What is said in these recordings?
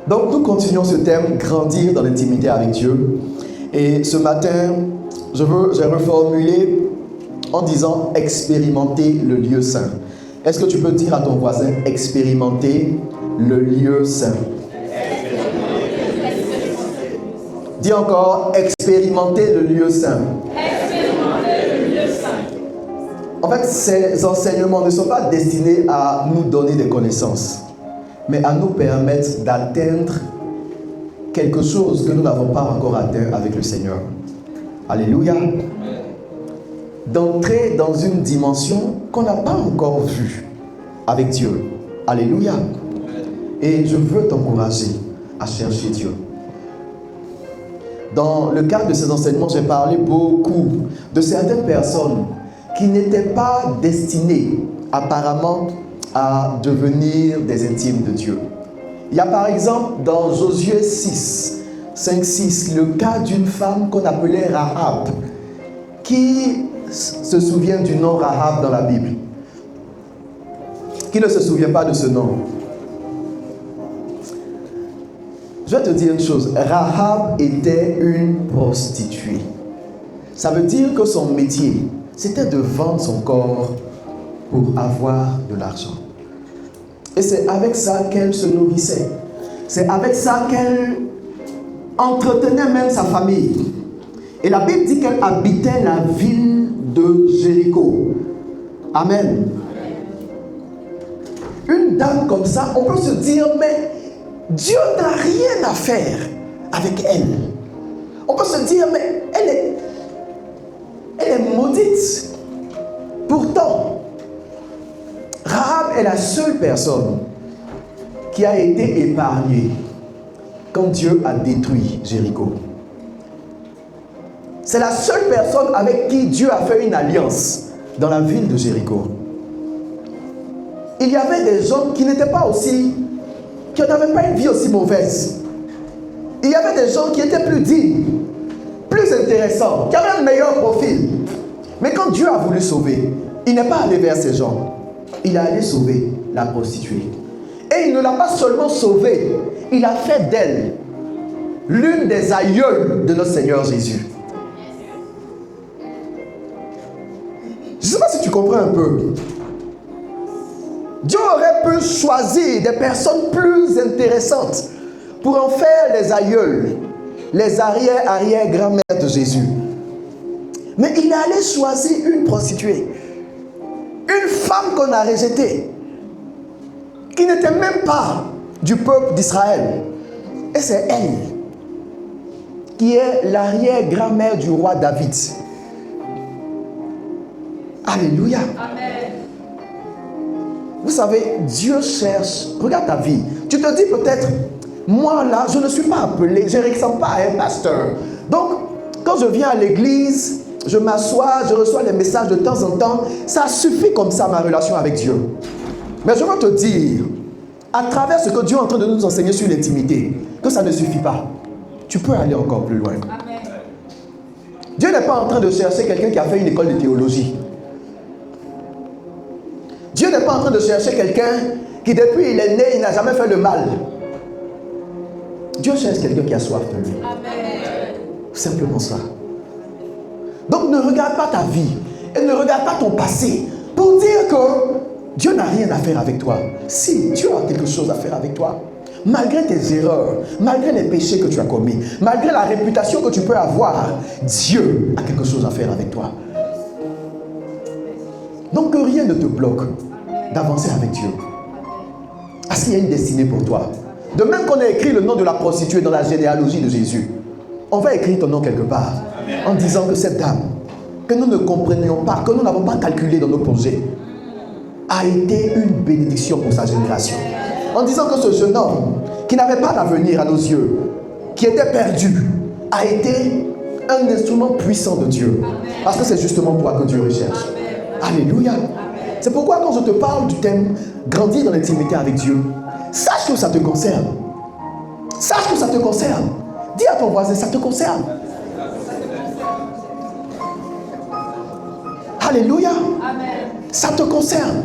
Donc nous continuons ce thème, grandir dans l'intimité avec Dieu. Et ce matin, j'ai reformulé en disant expérimenter le lieu saint. Est-ce que tu peux dire à ton voisin, expérimenter le lieu saint? Dis encore, expérimenter le lieu saint. En fait, ces enseignements ne sont pas destinés à nous donner des connaissances, mais à nous permettre d'atteindre quelque chose que nous n'avons pas encore atteint avec le Seigneur. Alléluia. D'entrer dans une dimension qu'on n'a pas encore vue avec Dieu. Alléluia. Et je veux t'encourager à chercher Dieu. Dans le cadre de ces enseignements, j'ai parlé beaucoup de certaines personnes qui n'étaient pas destinées apparemment à devenir des intimes de Dieu. Il y a par exemple dans Josué 6, 5, 6, le cas d'une femme qu'on appelait Rahab. Qui se souvient du nom Rahab dans la Bible? Qui ne se souvient pas de ce nom? Je vais te dire une chose, Rahab était une prostituée. Ça veut dire que son métier, c'était de vendre son corps pour avoir de l'argent. Et c'est avec ça qu'elle se nourrissait. C'est avec ça qu'elle entretenait même sa famille. Et la Bible dit qu'elle habitait la ville de Jéricho. Amen. Une dame comme ça, on peut se dire, mais Dieu n'a rien à faire avec elle. On peut se dire, mais elle est maudite. Pourtant, Rahab est la seule personne qui a été épargnée quand Dieu a détruit Jéricho. C'est la seule personne avec qui Dieu a fait une alliance dans la ville de Jéricho. Il y avait des gens qui n'étaient pas aussi, qui n'avaient pas une vie aussi mauvaise. Il y avait des gens qui étaient plus dignes, plus intéressants, qui avaient un meilleur profil. Mais quand Dieu a voulu sauver, il n'est pas allé vers ces gens. Il est allé sauver la prostituée. Et il ne l'a pas seulement sauvée, il a fait d'elle l'une des aïeules de notre Seigneur Jésus. Je ne sais pas si tu comprends un peu. Dieu aurait pu choisir des personnes plus intéressantes pour en faire les aïeuls, les arrière-grand-mères de Jésus. Mais il est allé choisir une prostituée, une femme qu'on a rejetée, qui n'était même pas du peuple d'Israël. Et c'est elle qui est l'arrière-grand-mère du roi David. Alléluia. Amen. Vous savez, Dieu cherche. Regarde ta vie. Tu te dis peut-être, moi là, je ne suis pas appelé, je ne ressemble pas à un pasteur. Donc, quand je viens à l'église, je m'assois, je reçois des messages de temps en temps. Ça suffit comme ça, ma relation avec Dieu. Mais je veux te dire, à travers ce que Dieu est en train de nous enseigner sur l'intimité, que ça ne suffit pas. Tu peux aller encore plus loin. Amen. Dieu n'est pas en train de chercher quelqu'un qui a fait une école de théologie. Dieu n'est pas en train de chercher quelqu'un qui depuis il est né, il n'a jamais fait le mal. Dieu cherche quelqu'un qui a soif de lui. Amen. Simplement ça. Donc ne regarde pas ta vie et ne regarde pas ton passé pour dire que Dieu n'a rien à faire avec toi. Si, Dieu a quelque chose à faire avec toi. Malgré tes erreurs, malgré les péchés que tu as commis, malgré la réputation que tu peux avoir, Dieu a quelque chose à faire avec toi. Donc que rien ne te bloque d'avancer avec Dieu. Parce qu'il y a une destinée pour toi. De même qu'on a écrit le nom de la prostituée dans la généalogie de Jésus, on va écrire ton nom quelque part. En disant que cette dame, que nous ne comprenions pas, que nous n'avons pas calculé dans nos projets, a été une bénédiction pour sa génération. En disant que ce jeune homme, qui n'avait pas d'avenir à nos yeux, qui était perdu, a été un instrument puissant de Dieu. Parce que c'est justement toi que Dieu recherche. Alléluia. C'est pourquoi quand je te parle du thème grandir dans l'intimité avec Dieu, sache que ça te concerne. Sache que ça te concerne. Dis à ton voisin, ça te concerne. Alléluia. Amen. Ça te concerne.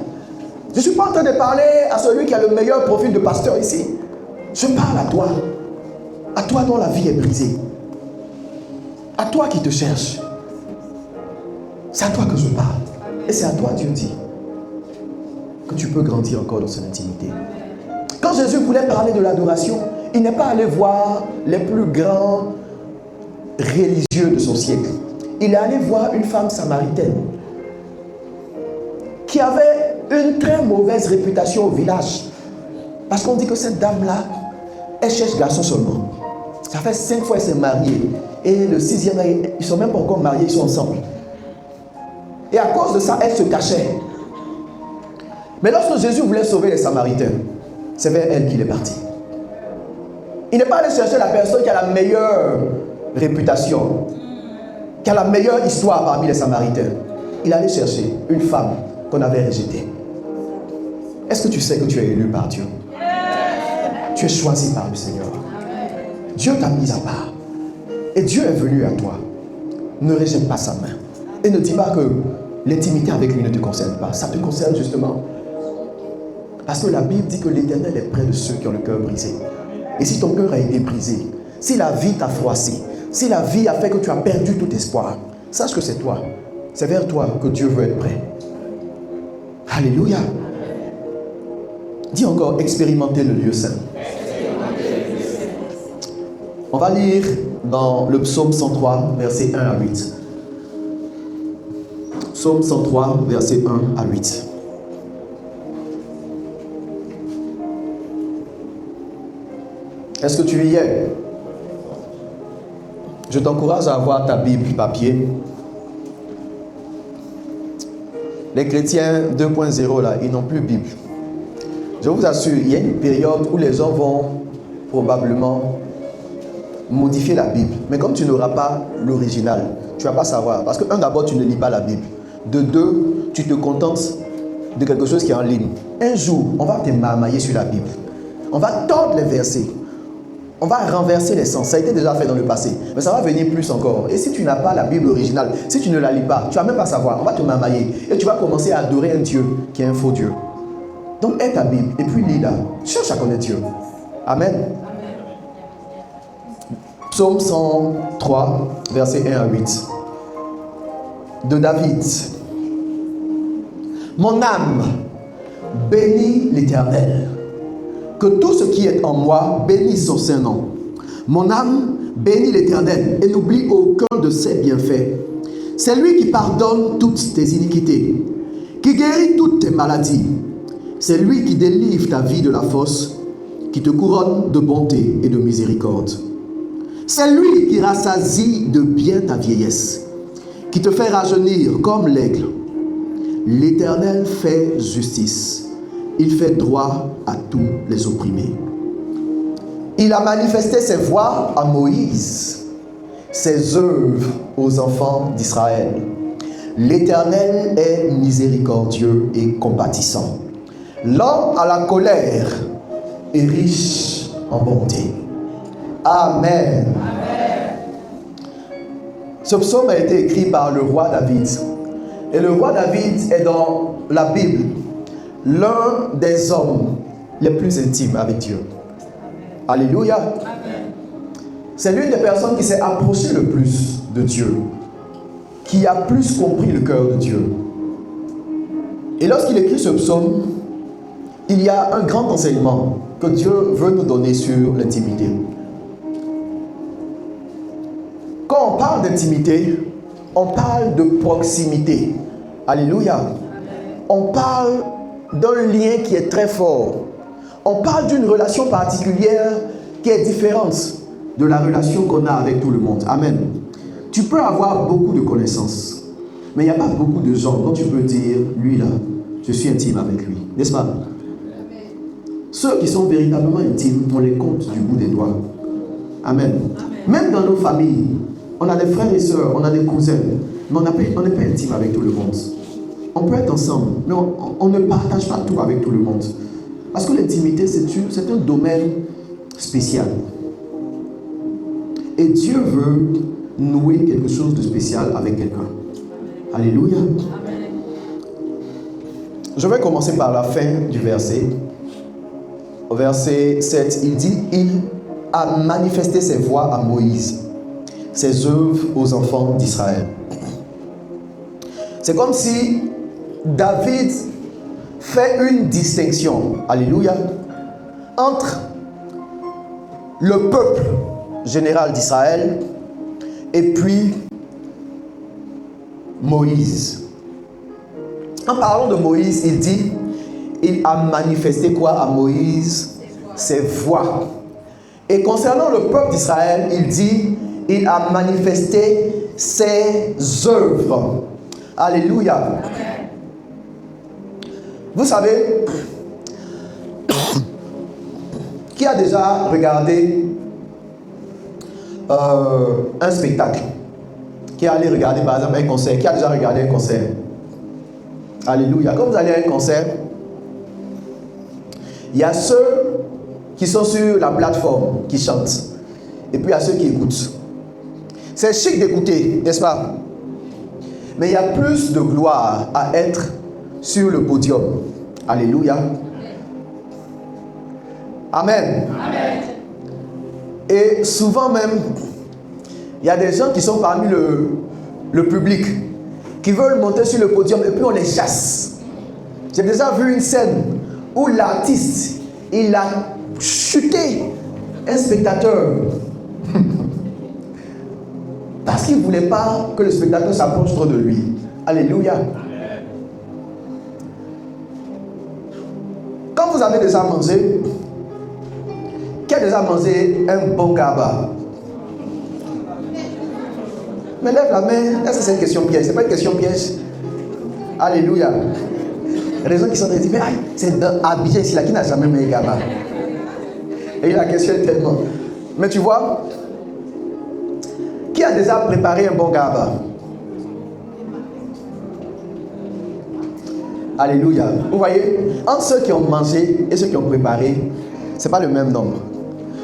Je ne suis pas en train de parler à celui qui a le meilleur profil de pasteur ici. Je parle à toi dont la vie est brisée, à toi qui te cherche. C'est à toi que je parle. Et c'est à toi, Dieu dit, que tu peux grandir encore dans son intimité. Quand Jésus voulait parler de l'adoration, il n'est pas allé voir les plus grands religieux de son siècle. Il est allé voir une femme samaritaine qui avait une très mauvaise réputation au village. Parce qu'on dit que cette dame-là, elle cherche garçon seulement. Ça fait 5 fois qu'elle s'est mariée. Et le 6e, ils ne sont même pas encore mariés, ils sont ensemble. Et à cause de ça, elle se cachait. Mais lorsque Jésus voulait sauver les Samaritains, c'est vers elle qu'il est parti. Il n'est pas allé chercher la personne qui a la meilleure réputation, qui a la meilleure histoire parmi les Samaritains. Il allait chercher une femme qu'on avait rejetée. Est-ce que tu sais que tu es élu par Dieu? Tu es choisi par le Seigneur. Dieu t'a mis à part. Et Dieu est venu à toi. Ne rejette pas sa main. Et ne dis pas que l'intimité avec lui ne te concerne pas. Ça te concerne justement. Parce que la Bible dit que l'Éternel est près de ceux qui ont le cœur brisé. Et si ton cœur a été brisé, si la vie t'a froissé, si la vie a fait que tu as perdu tout espoir, sache que c'est toi. C'est vers toi que Dieu veut être prêt. Alléluia. Dis encore, expérimenter le lieu saint. On va lire dans le psaume 103, versets 1 à 8. Psaume 103, versets 1 à 8. Est-ce que tu y es? Je t'encourage à avoir ta Bible papier. Les chrétiens 2.0 là, ils n'ont plus Bible. Je vous assure, il y a une période où les gens vont probablement modifier la Bible. Mais comme tu n'auras pas l'original, tu ne vas pas savoir. Parce que, un, d'abord, tu ne lis pas la Bible. De deux, tu te contentes de quelque chose qui est en ligne. Un jour, on va te marmailler sur la Bible. On va tordre les versets. On va renverser les sens. Ça a été déjà fait dans le passé. Mais ça va venir plus encore. Et si tu n'as pas la Bible originale, si tu ne la lis pas, tu ne vas même pas savoir. On va te marmailler. Et tu vas commencer à adorer un Dieu qui est un faux Dieu. Donc, aie ta Bible et puis lis-la. Cherche à connaître Dieu. Amen. Psaume 103, versets 1 à 8. De David. Mon âme bénit l'Éternel. Que tout ce qui est en moi bénisse son saint nom. Mon âme bénit l'Éternel et n'oublie aucun de ses bienfaits. C'est lui qui pardonne toutes tes iniquités, qui guérit toutes tes maladies. C'est lui qui délivre ta vie de la fosse, qui te couronne de bonté et de miséricorde. C'est lui qui rassasie de bien ta vieillesse, qui te fait rajeunir comme l'aigle. L'Éternel fait justice. Il fait droit à tous les opprimés. Il a manifesté ses voies à Moïse, ses œuvres aux enfants d'Israël. L'Éternel est miséricordieux et compatissant, lent à la colère et riche en bonté. Amen. Amen. Ce psaume a été écrit par le roi David. Et le roi David est dans la Bible l'un des hommes les plus intimes avec Dieu. Alléluia. Amen. C'est l'une des personnes qui s'est approchée le plus de Dieu, qui a plus compris le cœur de Dieu. Et lorsqu'il écrit ce psaume, il y a un grand enseignement que Dieu veut nous donner sur l'intimité. Quand on parle d'intimité, on parle de proximité. Alléluia. Amen. On parle d'un lien qui est très fort. On parle d'une relation particulière qui est différente de la relation qu'on a avec tout le monde. Amen. Tu peux avoir beaucoup de connaissances, mais il n'y a pas beaucoup de gens dont tu peux dire, lui là, je suis intime avec lui. N'est-ce pas? Ceux qui sont véritablement intimes, on les compte du bout des doigts. Amen. Même dans nos familles, on a des frères et sœurs, on a des cousins, mais on n'est pas intime avec tout le monde. On peut être ensemble, mais on ne partage pas tout avec tout le monde. Parce que l'intimité, c'est un domaine spécial. Et Dieu veut nouer quelque chose de spécial avec quelqu'un. Alléluia. Je vais commencer par la fin du verset. au verset 7, il dit, il a manifesté ses voies à Moïse, ses œuvres aux enfants d'Israël. C'est comme si David fait une distinction, alléluia, entre le peuple général d'Israël et puis Moïse. En parlant de Moïse, il dit, il a manifesté quoi à Moïse? Ses voies. Et concernant le peuple d'Israël, il dit, il a manifesté ses œuvres. Alléluia. Amen. Vous savez, qui a déjà regardé un spectacle? Qui est allé regarder par exemple un concert? Qui a déjà regardé un concert? Alléluia. Quand vous allez à un concert, il y a ceux qui sont sur la plateforme, qui chantent. Et puis il y a ceux qui écoutent. C'est chic d'écouter, n'est-ce pas? Mais il y a plus de gloire à être sur le podium. Alléluia. Amen. Amen. Et souvent même, il y a des gens qui sont parmi le public, qui veulent monter sur le podium et puis on les chasse. J'ai déjà vu une scène où l'artiste, il a chuté un spectateur parce qu'il ne voulait pas que le spectateur s'approche trop de lui. Alléluia. Amen. Quand vous avez déjà mangé, qui a déjà mangé un bon gaba? Mais lève la main. Est-ce que c'est une question piège? C'est pas une question piège. Alléluia. Les gens qui sont en train de dire, mais aïe, c'est habillé ici là qui n'a jamais mangé un gaba. Et la question est tellement. Mais tu vois, qui a déjà préparé un bon gaba? Alléluia. Vous voyez, entre ceux qui ont mangé et ceux qui ont préparé, ce n'est pas le même nombre.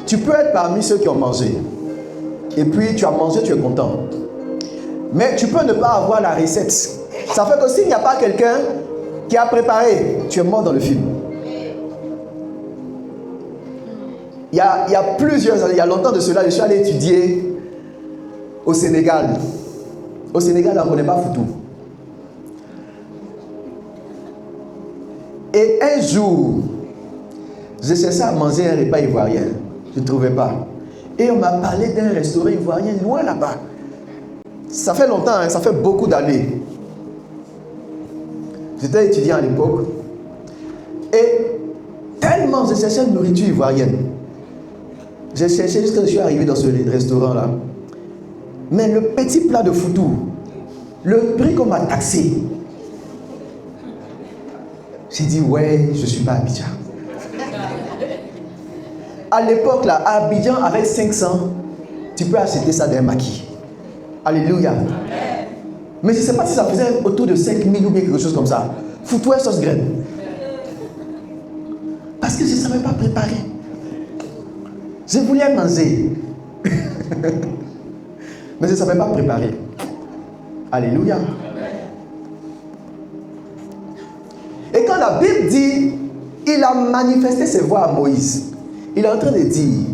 Tu peux être parmi ceux qui ont mangé. Et puis tu as mangé, tu es content. Mais tu peux ne pas avoir la recette. Ça fait que s'il n'y a pas quelqu'un qui a préparé, tu es mort dans le film. Il y a plusieurs années, il y a longtemps de cela, je suis allé étudier au Sénégal. Au Sénégal, on ne connaît pas Foutou. Et un jour, je cherchais à manger un repas ivoirien. Je ne trouvais pas. Et on m'a parlé d'un restaurant ivoirien loin là-bas. Ça fait longtemps, hein, ça fait beaucoup d'années. J'étais étudiant à l'époque. Et tellement je cherchais une nourriture ivoirienne. J'ai cherché jusqu'à ce que je suis arrivé dans ce restaurant-là. Mais le petit plat de Foutou, le prix qu'on m'a taxé, j'ai dit, ouais, je ne suis pas à Abidjan. À l'époque, là, à Abidjan, avec 500, tu peux acheter ça d'un maquis. Alléluia. Mais je ne sais pas si ça faisait autour de 5000 ou bien quelque chose comme ça. Foutou et sauce graine. Parce que je ne savais pas préparer. Je voulais manger. Mais je ne savais pas préparer. Alléluia. Et quand la Bible dit, il a manifesté ses voies à Moïse, il est en train de dire,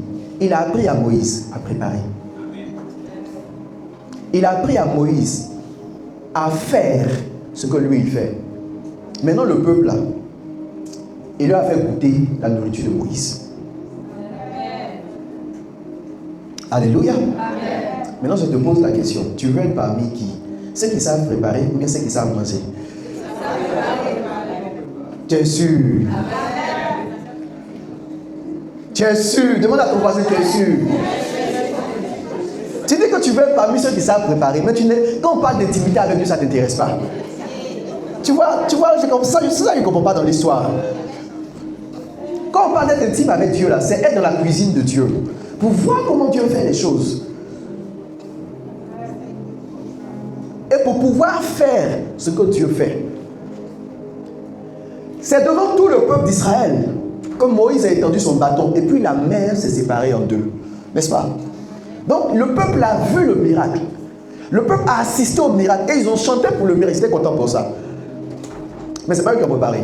il a appris à Moïse à préparer. Il a appris à Moïse à faire ce que lui il fait. Maintenant le peuple là, il lui a fait goûter la nourriture de Moïse. Alléluia. Amen. Maintenant je te pose la question, tu veux être parmi qui? Ceux qui savent préparer ou bien ceux qui savent manger? Tu es sûr? Amen. Tu es sûr? Demande à ton voisin, tu es sûr? Tu dis que tu veux être parmi ceux qui savent préparer, mais quand on parle d'intimité avec Dieu, ça ne t'intéresse pas. Tu vois, c'est comme ça, je ne comprends pas dans l'histoire. Quand on parle d'être intime avec Dieu, là, c'est être dans la cuisine de Dieu. Pour voir comment Dieu fait les choses. Et pour pouvoir faire ce que Dieu fait. C'est devant tout le peuple d'Israël que Moïse a étendu son bâton. Et puis la mer s'est séparée en deux. N'est-ce pas? Donc le peuple a vu le miracle. Le peuple a assisté au miracle. Et ils ont chanté pour le miracle. Ils étaient contents pour ça. Mais ce n'est pas eux qui ont préparé.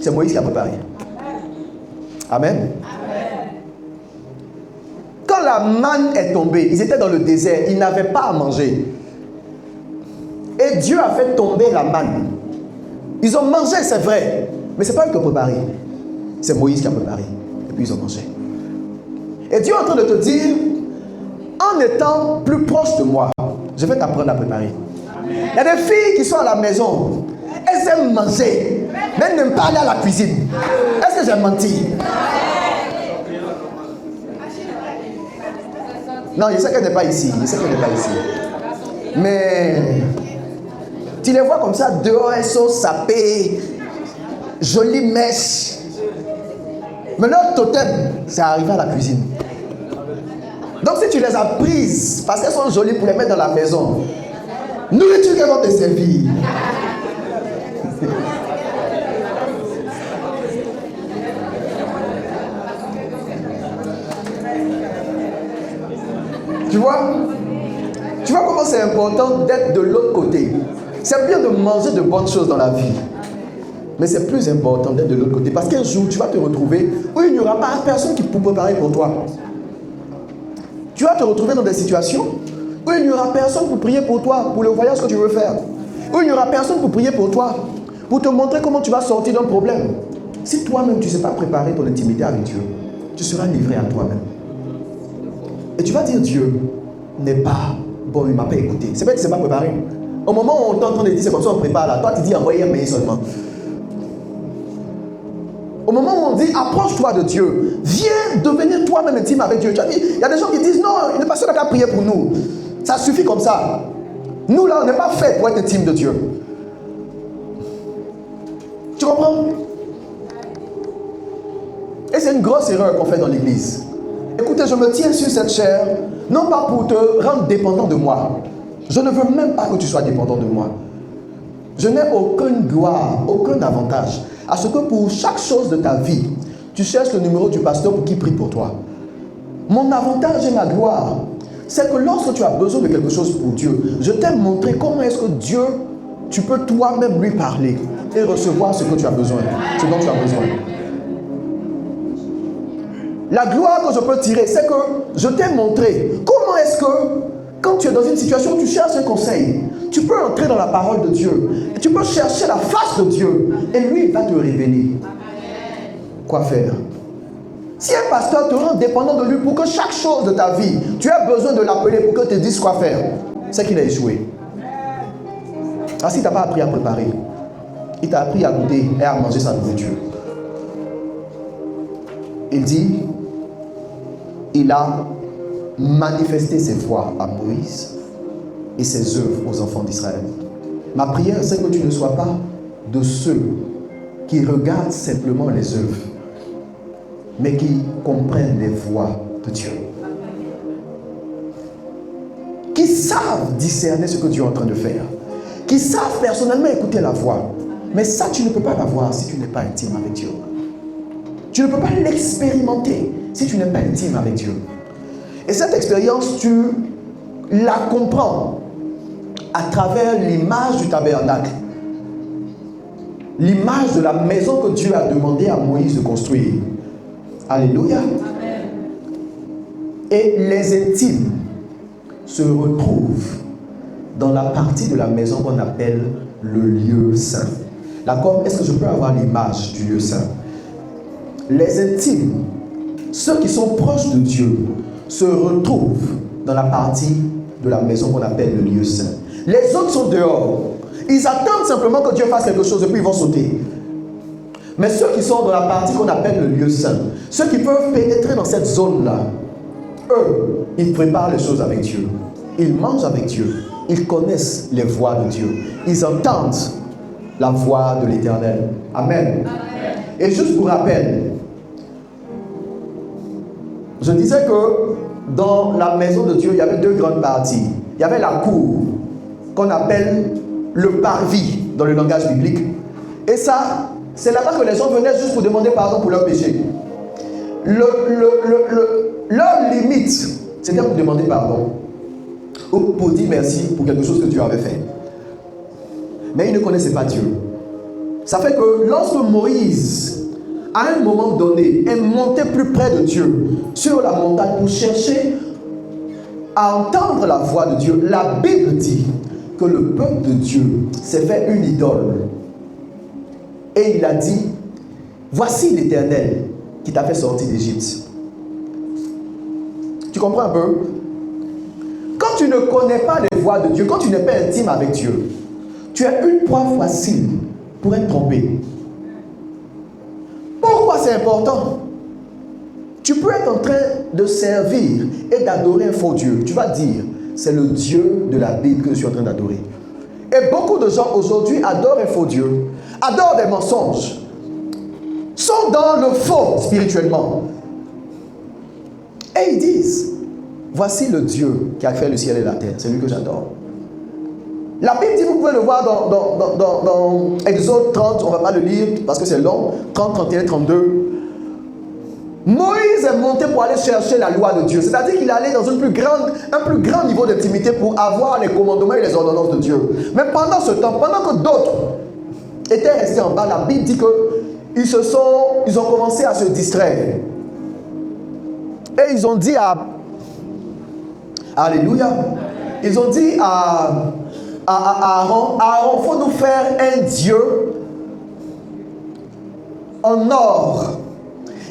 C'est Moïse qui a préparé. Amen. Quand la manne est tombée, ils étaient dans le désert, ils n'avaient pas à manger. Et Dieu a fait tomber la manne. Ils ont mangé, c'est vrai, mais ce n'est pas eux qui ont préparé. C'est Moïse qui a préparé. Et puis ils ont mangé. Et Dieu est en train de te dire, en étant plus proche de moi, je vais t'apprendre à préparer. Il y a des filles qui sont à la maison, elles aiment manger, mais elles n'aiment pas aller à la cuisine. Est-ce que j'ai menti? Non, je sais qu'elle n'est pas ici. Mais tu les vois comme ça, dehors, elles sont sapées, jolies mèches. Mais leur totem, c'est arrivé à la cuisine. Donc si tu les as prises, parce qu'elles sont jolies pour les mettre dans la maison, nourriture qu'elles vont te servir. Tu vois comment c'est important d'être de l'autre côté. C'est bien de manger de bonnes choses dans la vie, mais c'est plus important d'être de l'autre côté, parce qu'un jour tu vas te retrouver où il n'y aura pas personne qui peut préparer pour toi. Tu vas te retrouver dans des situations où il n'y aura personne pour prier pour toi, pour le voyage que tu veux faire, où il n'y aura personne pour prier pour toi, pour te montrer comment tu vas sortir d'un problème. Si toi-même tu ne sais pas préparer ton intimité avec Dieu, tu seras livré à toi-même. Et tu vas dire, Dieu n'est pas bon, il ne m'a pas écouté. C'est vrai que tu ne sais pas préparer. Au moment où on t'entend dire, c'est comme ça on prépare là, toi tu dis envoyer un mail seulement. Au moment où on dit approche-toi de Dieu, viens devenir toi-même intime avec Dieu. Tu as dit, il y a des gens qui disent non, il n'est pas sûr qu'à prier pour nous. Ça suffit comme ça. Nous là, on n'est pas fait pour être intime de Dieu. Tu comprends? Et c'est une grosse erreur qu'on fait dans l'église. Écoutez, je me tiens sur cette chair, non pas pour te rendre dépendant de moi. Je ne veux même pas que tu sois dépendant de moi. Je n'ai aucune gloire, aucun avantage à ce que pour chaque chose de ta vie, tu cherches le numéro du pasteur pour qu'il prie pour toi. Mon avantage et ma gloire, c'est que lorsque tu as besoin de quelque chose pour Dieu, je t'ai montré comment est-ce que Dieu, tu peux toi-même lui parler et recevoir ce que tu as besoin, ce dont tu as besoin. La gloire que je peux tirer, c'est que je t'ai montré comment est-ce que, quand tu es dans une situation où tu cherches un conseil, tu peux entrer dans la parole de Dieu, et tu peux chercher la face de Dieu, et lui, il va te révéler quoi faire. Si un pasteur te rend dépendant de lui pour que chaque chose de ta vie, tu as besoin de l'appeler pour qu'il te dise quoi faire, c'est qu'il a échoué. Ah, s'il ne t'a pas appris à préparer, il t'a appris à goûter et à manger sa nourriture. Il dit, il a manifesté ses voies à Moïse et ses œuvres aux enfants d'Israël. Ma prière, c'est que tu ne sois pas de ceux qui regardent simplement les œuvres, mais qui comprennent les voies de Dieu. Qui savent discerner ce que Dieu est en train de faire. Qui savent personnellement écouter la voix. Mais ça, tu ne peux pas l'avoir si tu n'es pas intime avec Dieu. Tu ne peux pas l'expérimenter si tu n'es pas intime avec Dieu. Et cette expérience, tu la comprends à travers l'image du tabernacle. L'image de la maison que Dieu a demandé à Moïse de construire. Alléluia. Et les intimes se retrouvent dans la partie de la maison qu'on appelle le lieu saint. D'accord? Est-ce que je peux avoir l'image du lieu saint? Les intimes, ceux qui sont proches de Dieu, se retrouvent dans la partie de la maison qu'on appelle le lieu saint. Les autres sont dehors. Ils attendent simplement que Dieu fasse quelque chose et puis ils vont sauter. Mais ceux qui sont dans la partie qu'on appelle le lieu saint, ceux qui peuvent pénétrer dans cette zone-là, eux, ils préparent les choses avec Dieu. Ils mangent avec Dieu. Ils connaissent les voies de Dieu. Ils entendent la voix de l'Éternel. Amen. Et juste pour rappel, je disais que dans la maison de Dieu, il y avait deux grandes parties. Il y avait la cour, qu'on appelle le parvis dans le langage biblique. Et ça, c'est là-bas que les gens venaient juste pour demander pardon pour leurs péchés. Leur limite, c'était pour demander pardon. Ou pour dire merci pour quelque chose que Dieu avait fait. Mais ils ne connaissaient pas Dieu. Ça fait que lorsque Moïse à un moment donné, est monté plus près de Dieu, sur la montagne, pour chercher à entendre la voix de Dieu. La Bible dit que le peuple de Dieu s'est fait une idole. Et il a dit, voici l'Éternel qui t'a fait sortir d'Égypte. Tu comprends un peu? Quand tu ne connais pas les voies de Dieu, quand tu n'es pas intime avec Dieu, tu es une proie facile pour être trompé. Pourquoi c'est important? Tu peux être en train de servir et d'adorer un faux Dieu. Tu vas dire, c'est le Dieu de la Bible que je suis en train d'adorer. Et beaucoup de gens aujourd'hui adorent un faux Dieu, adorent des mensonges, sont dans le faux spirituellement. Et ils disent, voici le Dieu qui a fait le ciel et la terre, c'est lui que j'adore. La Bible dit, vous pouvez le voir dans Exode 30, on ne va pas le lire parce que c'est long, 30, 31, 32. Moïse est monté pour aller chercher la loi de Dieu. C'est-à-dire qu'il est allé dans un plus grand niveau d'intimité pour avoir les commandements et les ordonnances de Dieu. Mais pendant ce temps, pendant que d'autres étaient restés en bas, la Bible dit qu'ils ont commencé à se distraire. Et ils ont dit à... Alléluia. Ils ont dit à Aaron, Aaron, il faut nous faire un Dieu en or.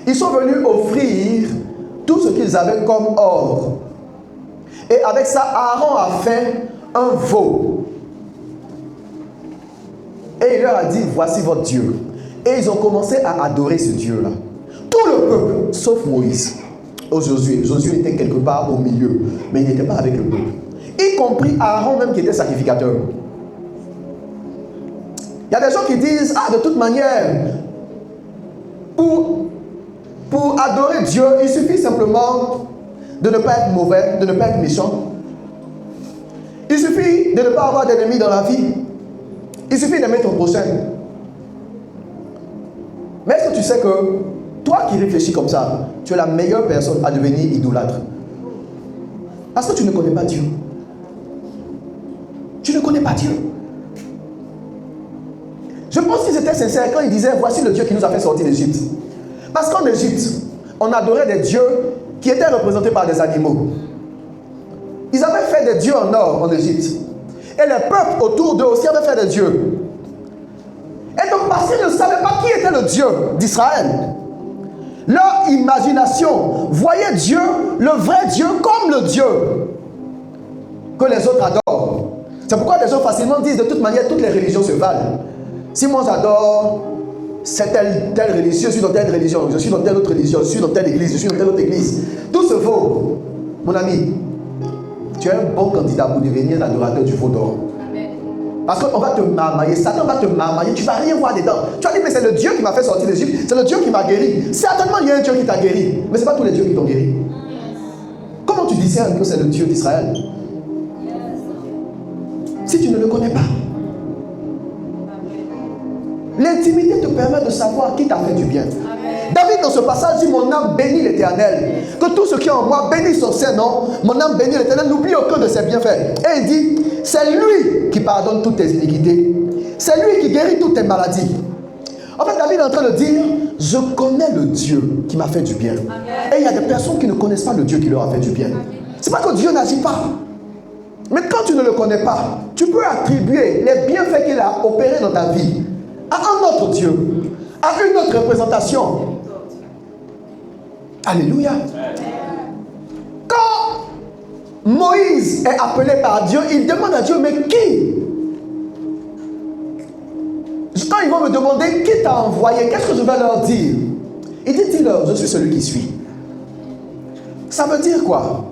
Ils sont venus offrir tout ce qu'ils avaient comme or. Et avec ça, Aaron a fait un veau. Et il leur a dit, voici votre Dieu. Et ils ont commencé à adorer ce Dieu-là. Tout le peuple, sauf Moïse. Josué était quelque part au milieu, mais il n'était pas avec le peuple. Y compris Aaron même qui était sacrificateur. Il y a des gens qui disent, de toute manière, pour adorer Dieu, il suffit simplement de ne pas être mauvais, de ne pas être méchant. Il suffit de ne pas avoir d'ennemis dans la vie. Il suffit d'aimer ton prochain. Mais est-ce que tu sais que toi qui réfléchis comme ça, tu es la meilleure personne à devenir idolâtre? Parce que tu ne connais pas Dieu. Tu ne connais pas Dieu. Je pense qu'ils étaient sincères quand ils disaient, voici le Dieu qui nous a fait sortir d'Égypte. Parce qu'en Égypte, on adorait des dieux qui étaient représentés par des animaux. Ils avaient fait des dieux en or en Égypte. Et les peuples autour d'eux aussi avaient fait des dieux. Et donc parce qu'ils ne savaient pas qui était le Dieu d'Israël, leur imagination voyait Dieu, le vrai Dieu, comme le Dieu que les autres adorent. C'est pourquoi les gens facilement disent, de toute manière, toutes les religions se valent. Si moi j'adore c'est telle religion, je suis dans telle religion, je suis dans telle autre religion, je suis dans telle église, je suis dans telle autre église, tout se vaut. Mon ami, tu es un bon candidat pour devenir l'adorateur du faux d'or. Parce qu'on va te marmailler, Satan va te marmailler, tu ne vas rien voir dedans. Tu vas dire, mais c'est le Dieu qui m'a fait sortir d'Égypte, c'est le Dieu qui m'a guéri. Certainement, il y a un Dieu qui t'a guéri, mais ce n'est pas tous les dieux qui t'ont guéri. Comment tu discernes que c'est le Dieu d'Israël si tu ne le connais pas? L'intimité te permet de savoir qui t'a fait du bien. Amen. David dans ce passage dit, mon âme bénit l'Éternel. Que tout ce qui est en moi bénisse son Saint-Nom. Mon âme bénit l'Éternel, n'oublie aucun de ses bienfaits. Et il dit, c'est lui qui pardonne toutes tes iniquités. C'est lui qui guérit toutes tes maladies. En fait, David est en train de dire, je connais le Dieu qui m'a fait du bien. Amen. Et il y a des personnes qui ne connaissent pas le Dieu qui leur a fait du bien. C'est pas que Dieu n'agit pas. Mais quand tu ne le connais pas, tu peux attribuer les bienfaits qu'il a opérés dans ta vie à un autre Dieu, à une autre représentation. Alléluia. Quand Moïse est appelé par Dieu, il demande à Dieu, mais qui? Quand ils vont me demander qui t'a envoyé, qu'est-ce que je vais leur dire? Il dit, dis-leur, je suis celui qui suis. Ça veut dire quoi?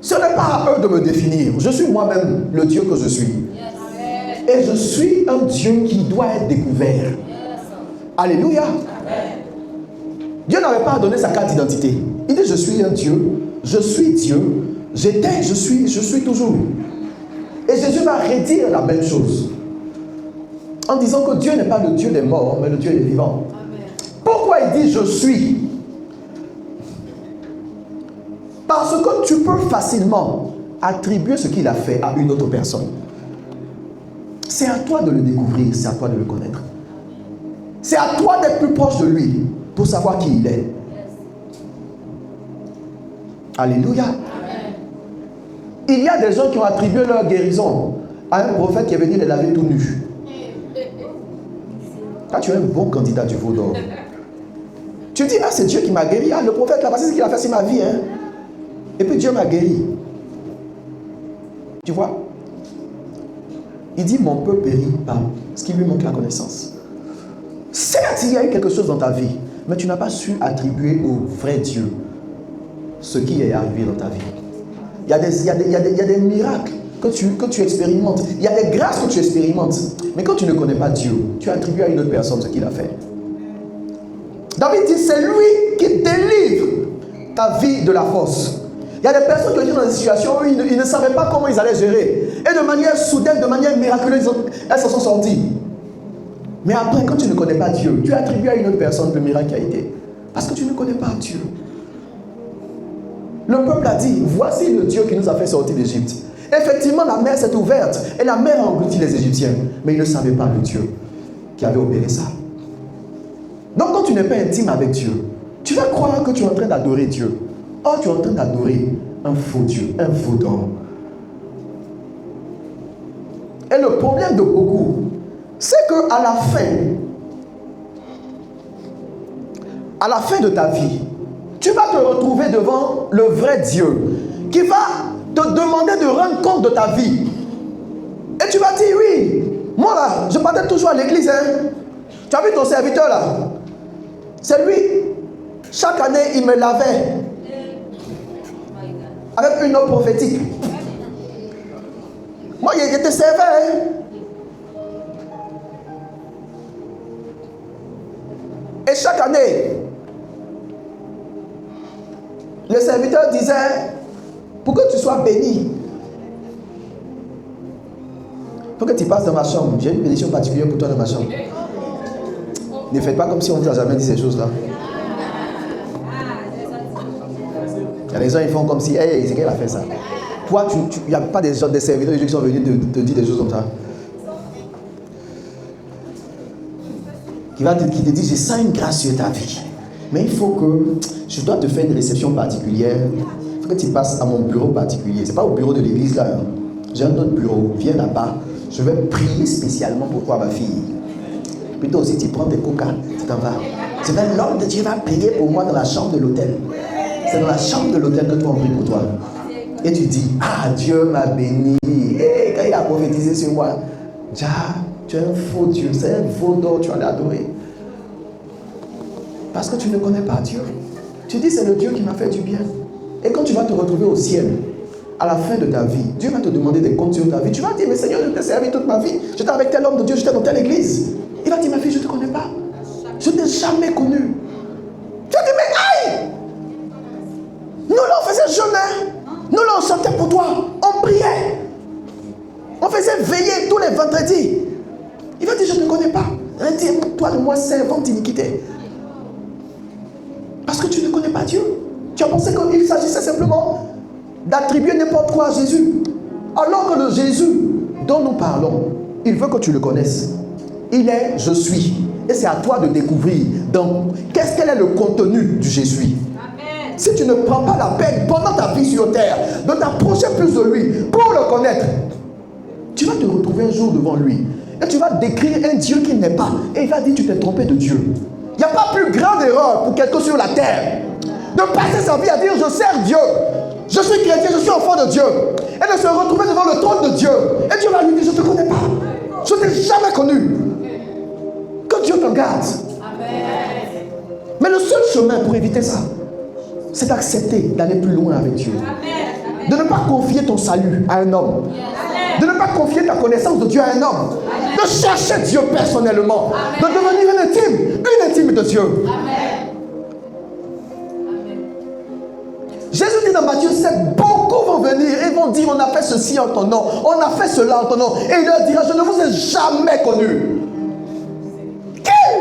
Ce n'est pas à eux de me définir. Je suis moi-même le Dieu que je suis. Et je suis un Dieu qui doit être découvert. Alléluia. Dieu n'avait pas donné sa carte d'identité. Il dit, je suis un Dieu, je suis Dieu, j'étais, je suis toujours. Et Jésus va redire la même chose. En disant que Dieu n'est pas le Dieu des morts, mais le Dieu des vivants. Amen. Pourquoi il dit, je suis? Parce que tu peux facilement attribuer ce qu'il a fait à une autre personne. C'est à toi de le découvrir, c'est à toi de le connaître. C'est à toi d'être plus proche de lui pour savoir qui il est. Alléluia. Il y a des gens qui ont attribué leur guérison à un prophète qui est venu les laver tout nus. Là, tu es un bon candidat du veau d'or. Tu dis, ah, c'est Dieu qui m'a guéri. Ah, le prophète là-bas, c'est ce qu'il a fait, c'est ma vie. Hein? Et puis Dieu m'a guéri. Tu vois? Il dit, mon peuple périt par ce qui lui manque la connaissance. Certes, il y a eu quelque chose dans ta vie, mais tu n'as pas su attribuer au vrai Dieu ce qui est arrivé dans ta vie. Il y a des miracles que tu expérimentes. Il y a des grâces que tu expérimentes. Mais quand tu ne connais pas Dieu, tu attribues à une autre personne ce qu'il a fait. David dit, c'est lui qui délivre ta vie de la force. Il y a des personnes qui étaient dans des situations où ils ne savaient pas comment ils allaient gérer. Et de manière soudaine, de manière miraculeuse, elles se sont sorties. Mais après, quand tu ne connais pas Dieu, tu attribues à une autre personne le miracle qui a été. Parce que tu ne connais pas Dieu. Le peuple a dit, voici le Dieu qui nous a fait sortir d'Égypte. Effectivement, la mer s'est ouverte et la mer a englouti les Égyptiens. Mais ils ne savaient pas le Dieu qui avait opéré ça. Donc quand tu n'es pas intime avec Dieu, tu vas croire que tu es en train d'adorer Dieu. Or, tu es en train d'adorer un faux Dieu, un faux d'or. Et le problème de beaucoup, c'est qu'à la fin de ta vie, tu vas te retrouver devant le vrai Dieu qui va te demander de rendre compte de ta vie. Et tu vas dire, oui, moi là, je partais toujours à l'église. Hein. Tu as vu ton serviteur là? C'est lui, chaque année, il me lavait avec une eau prophétique. Moi, il était serveur. Hein. Et chaque année, le serviteur disait, pour que tu sois béni, il faut que tu passes dans ma chambre. J'ai une bénédiction particulière pour toi dans ma chambre. Ne faites pas comme si on vous a jamais dit ces choses-là. Il y a des gens, ils font comme si, hey, c'est qu'elle a fait ça. Toi, il n'y a pas des serviteurs qui sont venus te dire des choses comme ça. Qui te dit, je sens une grâce sur ta vie. Mais il faut que, je dois te faire une réception particulière. Il faut que tu passes à mon bureau particulier. Ce n'est pas au bureau de l'église là. Hein. J'ai un autre bureau. Viens là-bas. Je vais prier spécialement pour toi, ma fille. Puis toi aussi, tu prends tes coca, tu t'en vas. L'homme de Dieu va prier pour moi dans la chambre de l'hôtel. C'est dans la chambre de l'hôtel que toi on prie pour toi. Et tu dis, ah, Dieu m'a béni. Et quand il a prophétisé sur moi, Jah, tu es un faux Dieu, c'est un faux d'or, tu allais adorer. Parce que tu ne connais pas Dieu. Tu dis, c'est le Dieu qui m'a fait du bien. Et quand tu vas te retrouver au ciel, à la fin de ta vie, Dieu va te demander des comptes sur ta vie. Tu vas dire, mais Seigneur, je t'ai servi toute ma vie. J'étais avec tel homme de Dieu, j'étais dans telle église. Il va dire, ma fille, je ne te connais pas. Je ne t'ai jamais connu. Tu vas dire, mais aïe! Nous là, on faisait jeûne. Nous là, on chantait pour toi. On priait. On faisait veiller tous les vendredis. Il va dire, je ne te connais pas. Il va dire, toi, le moi, servante d'iniquité. Parce que tu ne connais pas Dieu. Tu as pensé qu'il s'agissait simplement d'attribuer n'importe quoi à Jésus. Alors que le Jésus dont nous parlons, il veut que tu le connaisses. Il est je suis. Et c'est à toi de découvrir donc quel est le contenu du je suis. Amen. Si tu ne prends pas la peine pendant ta vie sur terre de t'approcher plus de lui pour le connaître, tu vas te retrouver un jour devant lui et tu vas décrire un Dieu qui n'est pas. Et il va dire tu t'es trompé de Dieu. Il n'y a pas plus grande erreur pour quelqu'un sur la terre de passer sa vie à dire je sers Dieu, je suis chrétien, je suis enfant de Dieu, et de se retrouver devant le trône de Dieu. Et Dieu va lui dire je ne te connais pas, je ne t'ai jamais connu. Que Dieu te garde. Amen. Mais le seul chemin pour éviter ça, c'est d'accepter d'aller plus loin avec Dieu. Amen. De ne pas confier ton salut à un homme. Amen. De ne pas confier ta connaissance de Dieu à un homme. Amen. De chercher Dieu personnellement. Amen. De devenir une intime de Dieu. Amen. Jésus dit dans Matthieu 7, beaucoup vont venir et vont dire on a fait ceci en ton nom, on a fait cela en ton nom. Et il leur dira, je ne vous ai jamais connu. Quel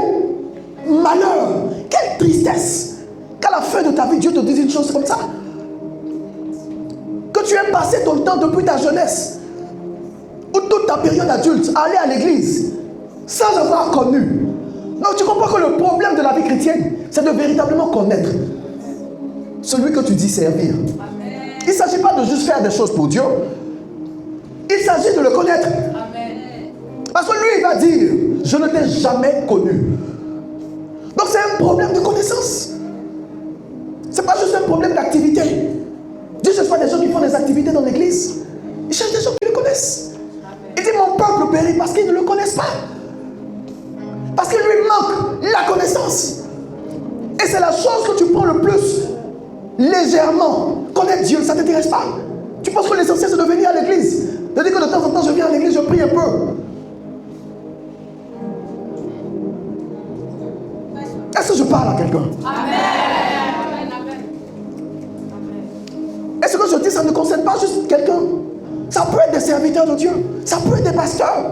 malheur, quelle tristesse qu'à la fin de ta vie, Dieu te dise une chose comme ça. Que tu aies passé ton temps depuis ta jeunesse ou toute ta période adulte à aller à l'église sans avoir connu Donc tu comprends que le problème de la vie chrétienne, c'est de véritablement connaître celui que tu dis servir. Il ne s'agit pas de juste faire des choses pour Dieu. Il s'agit de le connaître. Parce que lui, il va dire, je ne t'ai jamais connu. Donc c'est un problème de connaissance. Ce n'est pas juste un problème d'activité. Dieu cherche pas des gens qui font des activités dans l'église. Il cherche des gens qui le connaissent. Il dit, mon peuple périt parce qu'ils ne le connaissent pas. Parce qu'il lui manque la connaissance. Et c'est la chose que tu prends le plus légèrement. Connaître Dieu, ça ne t'intéresse pas. Tu penses que l'essentiel c'est de venir à l'église. De dire que de temps en temps je viens à l'église, je prie un peu. Est-ce que je parle à quelqu'un? Amen. Est-ce que je dis ça ne concerne pas juste quelqu'un? Ça peut être des serviteurs de Dieu. Ça peut être des pasteurs.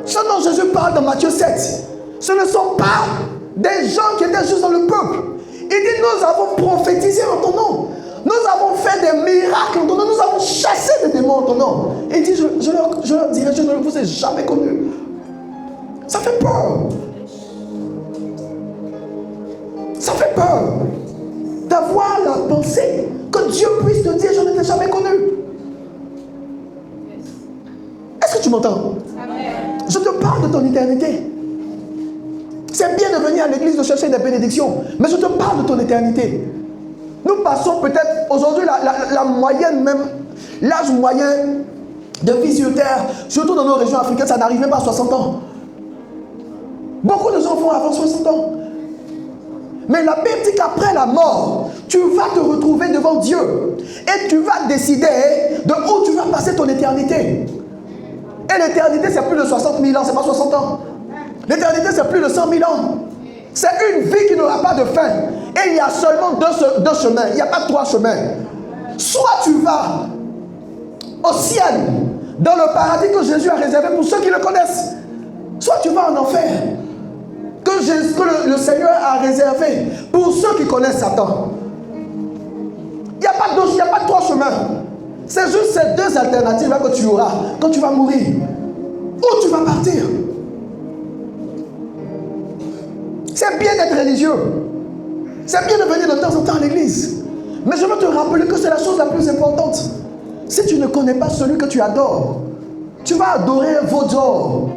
Ce dont Jésus parle dans Matthieu 7, ce ne sont pas des gens qui étaient juste dans le peuple. Il dit, nous avons prophétisé en ton nom. Nous avons fait des miracles en ton nom. Nous avons chassé des démons en ton nom. Et il dit, je leur dirai, je ne vous ai jamais connu. Ça fait peur. Ça fait peur d'avoir la pensée que Dieu puisse te dire, je ne t'ai jamais connu. Est-ce que tu m'entends? Je te parle de ton éternité. C'est bien de venir à l'église de chercher des bénédictions, mais je te parle de ton éternité. Nous passons peut-être aujourd'hui la moyenne même, l'âge moyen de vie sur terre, surtout dans nos régions africaines, ça n'arrive même pas à 60 ans. Beaucoup de gens font avant 60 ans. Mais la Bible dit qu'après la mort, tu vas te retrouver devant Dieu et tu vas décider de où tu vas passer ton éternité. Et l'éternité, c'est plus de 60 000 ans, c'est pas 60 ans. L'éternité, c'est plus de 100 000 ans. C'est une vie qui n'aura pas de fin. Et il y a seulement deux chemins. Il n'y a pas 3 chemins. Soit tu vas au ciel, dans le paradis que Jésus a réservé pour ceux qui le connaissent. Soit tu vas en enfer, que le Seigneur a réservé pour ceux qui connaissent Satan. Il n'y a pas 3 chemins. C'est juste ces 2 alternatives-là que tu auras quand tu vas mourir. Où tu vas partir. C'est bien d'être religieux. C'est bien de venir de temps en temps à l'église. Mais je veux te rappeler que c'est la chose la plus importante. Si tu ne connais pas celui que tu adores, tu vas adorer un veau d'or.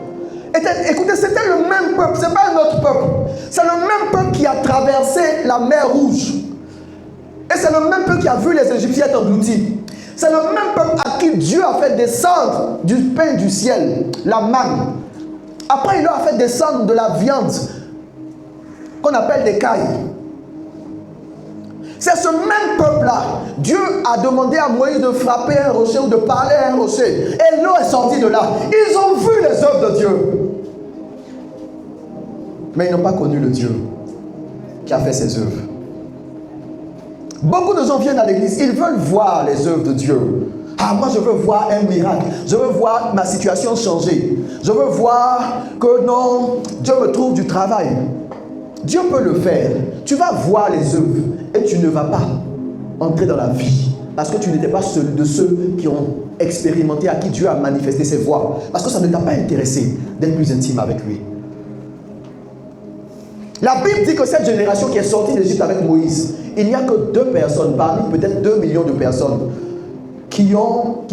Écoutez, c'était le même peuple, ce n'est pas un autre peuple. C'est le même peuple qui a traversé la mer Rouge. Et c'est le même peuple qui a vu les Égyptiens être engloutis. C'est le même peuple à qui Dieu a fait descendre du pain du ciel, la manne. Après, il leur a fait descendre de la viande qu'on appelle des cailles. C'est ce même peuple-là. Dieu a demandé à Moïse de frapper un rocher ou de parler à un rocher. Et l'eau est sortie de là. Ils ont vu les œuvres de Dieu. Mais ils n'ont pas connu le Dieu qui a fait ces œuvres. Beaucoup de gens viennent à l'église. Ils veulent voir les œuvres de Dieu. Ah, moi je veux voir un miracle. Je veux voir ma situation changer. Je veux voir que non, Dieu me trouve du travail. Dieu peut le faire. Tu vas voir les œuvres et tu ne vas pas entrer dans la vie. Parce que tu n'étais pas seul de ceux qui ont expérimenté, à qui Dieu a manifesté ses voies. Parce que ça ne t'a pas intéressé d'être plus intime avec lui. La Bible dit que cette génération qui est sortie d'Égypte avec Moïse, il n'y a que 2 personnes, parmi peut-être 2 millions de personnes, qui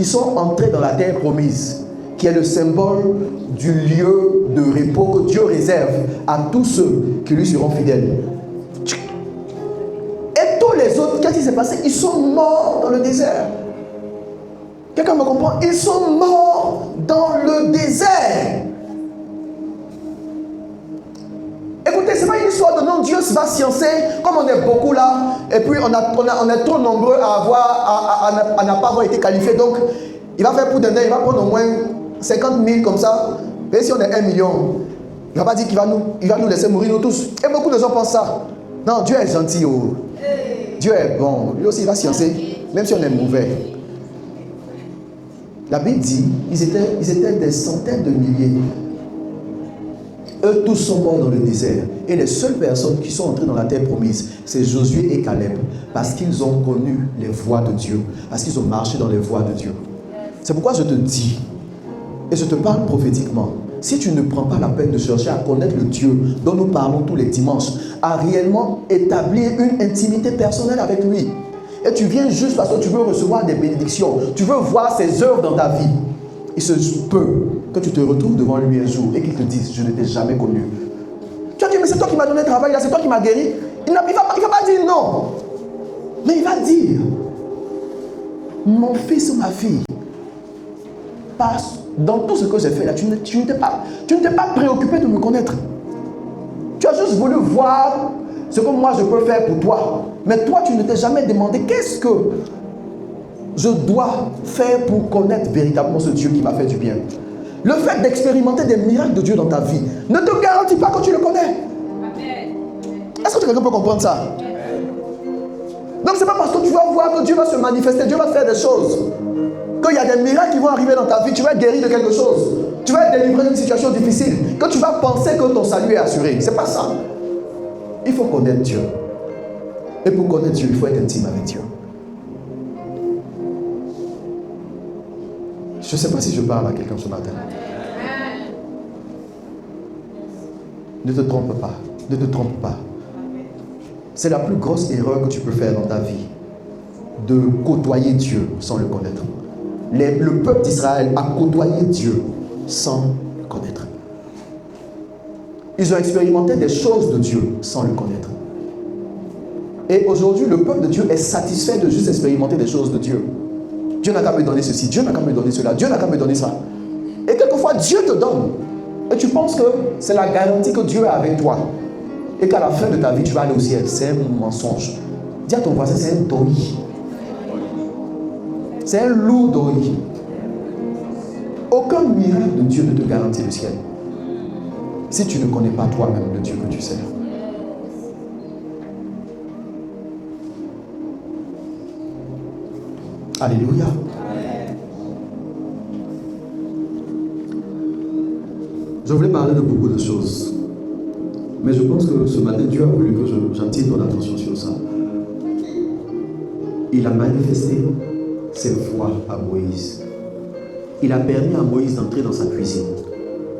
sont entrées dans la terre promise, qui est le symbole du lieu de repos que Dieu réserve à tous ceux qui lui seront fidèles. Et tous les autres, qu'est-ce qui s'est passé? Ils sont morts dans le désert. Quelqu'un me comprend? Ils sont morts dans le désert. Écoutez, ce n'est pas une histoire de non, Dieu va sciencer, comme on est beaucoup là, et puis on est trop nombreux à n'a pas avoir été qualifiés, donc il va faire pour donner, il va prendre au moins 50 000 comme ça, et si on est 1 million, il ne va pas dire qu'il va nous laisser mourir nous tous. Et beaucoup de gens pensent ça. Non, Dieu est gentil, oh. Dieu est bon, lui aussi il va sciencer, même si on est mauvais. La Bible dit, ils étaient des centaines de milliers. Eux tous sont morts dans le désert. Et les seules personnes qui sont entrées dans la terre promise, c'est Josué et Caleb. Parce qu'ils ont connu les voies de Dieu. Parce qu'ils ont marché dans les voies de Dieu. C'est pourquoi je te dis, et je te parle prophétiquement, si tu ne prends pas la peine de chercher à connaître le Dieu dont nous parlons tous les dimanches, à réellement établir une intimité personnelle avec lui, et tu viens juste parce que tu veux recevoir des bénédictions, tu veux voir ses œuvres dans ta vie, il se peut que tu te retrouves devant lui un jour et qu'il te dise, je ne t'ai jamais connu. Tu vas dire, mais c'est toi qui m'as donné le travail, là, c'est toi qui m'as guéri. Il ne va pas dire non, mais il va dire, mon fils ou ma fille, passe dans tout ce que j'ai fait là, tu ne t'es pas préoccupé de me connaître. Tu as juste voulu voir ce que moi je peux faire pour toi. Mais toi, tu ne t'es jamais demandé qu'est-ce que je dois faire pour connaître véritablement ce Dieu qui m'a fait du bien. Le fait d'expérimenter des miracles de Dieu dans ta vie ne te garantit pas que tu le connais. Est-ce que quelqu'un peut comprendre ça? Donc c'est pas parce que tu vas voir que Dieu va se manifester, Dieu va faire des choses, qu'il y a des miracles qui vont arriver dans ta vie, tu vas être guéri de quelque chose, tu vas être délivré d'une situation difficile, que tu vas penser que ton salut est assuré. C'est pas ça. Il faut connaître Dieu. Et pour connaître Dieu, il faut être intime avec Dieu. Je ne sais pas si je parle à quelqu'un ce matin. Ne te trompe pas. Ne te trompe pas. C'est la plus grosse erreur que tu peux faire dans ta vie, de côtoyer Dieu sans le connaître. Le peuple d'Israël a côtoyé Dieu sans le connaître. Ils ont expérimenté des choses de Dieu sans le connaître. Et aujourd'hui, le peuple de Dieu est satisfait de juste expérimenter des choses de Dieu. Dieu n'a qu'à me donner ceci, Dieu n'a qu'à me donner cela, Dieu n'a qu'à me donner ça. Et quelquefois, Dieu te donne. Et tu penses que c'est la garantie que Dieu est avec toi. Et qu'à la fin de ta vie, tu vas aller au ciel. C'est un mensonge. Dis à ton voisin, c'est un doi. C'est un loup doi. Aucun miracle de Dieu ne te garantit le ciel, si tu ne connais pas toi-même le Dieu que tu sers. Alléluia. Je voulais parler de beaucoup de choses, mais je pense que ce matin, Dieu a voulu que j'attire ton attention sur ça. Il a manifesté ses voies à Moïse. Il a permis à Moïse d'entrer dans sa cuisine.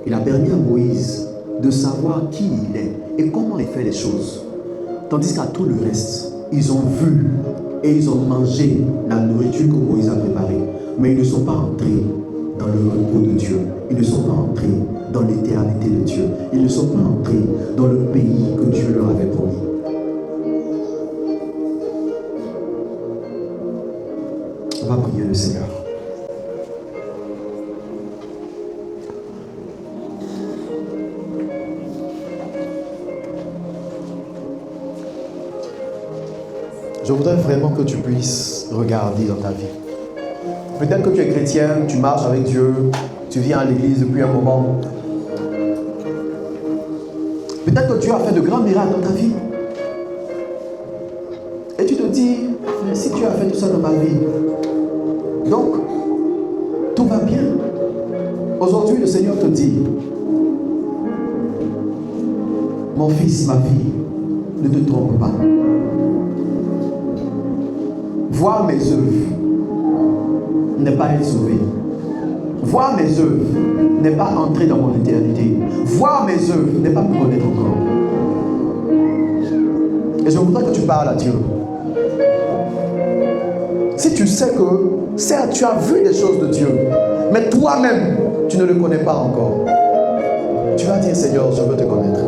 Il a permis à Moïse de savoir qui il est et comment il fait les choses. Tandis qu'à tout le reste, ils ont vu et ils ont mangé la nourriture que Moïse a préparée. Mais ils ne sont pas entrés dans le repos de Dieu. Ils ne sont pas entrés dans l'éternité de Dieu. Ils ne sont pas entrés dans le pays que Dieu leur avait promis. On va prier le Seigneur. Je voudrais vraiment que tu puisses regarder dans ta vie. Peut-être que tu es chrétien, tu marches avec Dieu, tu viens à l'église depuis un moment. Peut-être que Dieu a fait de grands miracles dans ta vie. Et tu te dis, mais si Dieu a fait tout ça dans ma vie, donc tout va bien. Aujourd'hui, le Seigneur te dit, mon fils, ma fille, ne te trompe pas. Voir mes œuvres n'est pas être sauvé. Voir mes œuvres n'est pas entrer dans mon éternité. Voir mes œuvres n'est pas me connaître encore. Et je voudrais que tu parles à Dieu. Si tu sais que, certes, tu as vu des choses de Dieu, mais toi-même, tu ne le connais pas encore, tu vas dire, Seigneur, je veux te connaître.